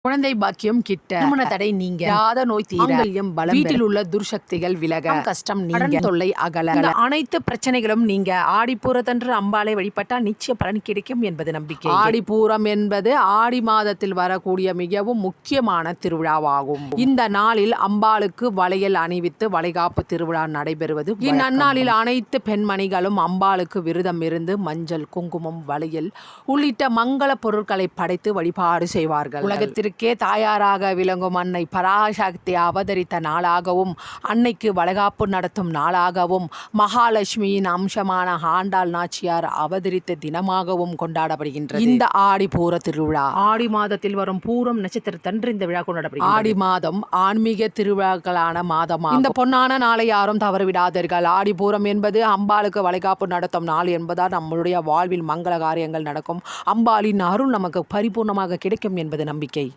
குழந்தை பாக்கியம் கிட்ட, திருமண தடை நீங்க, யாத நோய் தீர, மாங்கல்யம் பலம், வீட்டில் உள்ள துர்சக்திகள் விலக, கஷ்டம் நீங்க, தொல்லை அகல, இந்த அனைத்து பிரச்சனைகளும் நீங்க ஆடிப்பூரத்தன்று அம்பாளை வழிபட்டால் நிச்சய பலன் கிடைக்கும் என்பது நம்பிக்கை. ஆடிப்பூரம் என்பது ஆடி மாதத்தில் வரக்கூடிய மிகவும் முக்கியமான திருவிழாவாகும். இந்த நாளில் அம்பாளுக்கு வளையல் அணிவித்து வளைகாப்பு திருவிழா நடைபெறுவது. இந்நன்னாளில் அனைத்து பெண்மணிகளும் அம்பாளுக்கு விரதம் இருந்து மஞ்சள், குங்குமம், வளையல் உள்ளிட்ட மங்கள பொருட்களை படைத்து வழிபாடு செய்வார்கள். உலகத்திற்கே தாயாராக விளங்கும் அன்னை பராசக்தி அவதரித்த நாளாகவும், அன்னைக்கு வளைகாப்பு நடத்தும் நாளாகவும், மகாலட்சுமியின் அம்சமான ஆண்டாள் நாச்சியார் அவதரித்த தினமாகவும் கொண்டாடப்படுகின்றது. இந்த ஆடிப்பூர திருவிழா ஆடி மாதத்தில் வரும் பூரம் நட்சத்திரத்தன்று இந்த விழா கொண்டாடப்படுகிறது. ஆடி மாதம் ஆன்மீக திருவிழாக்களான மாதம். இந்த பொன்னான நாளை யாரும் தவறவிடாதீர்கள். ஆடிப்பூரம் என்பது அம்பாளுக்கு வளைகாப்பு நடத்தும் நாள் என்பதால் நம்மளுடைய வாழ்வில் மங்கள காரியங்கள் நடக்கும். அம்பாளின் அருள் நமக்கு பரிபூர்ணமாக கிடைக்கும் என்பது நம்பிக்கை.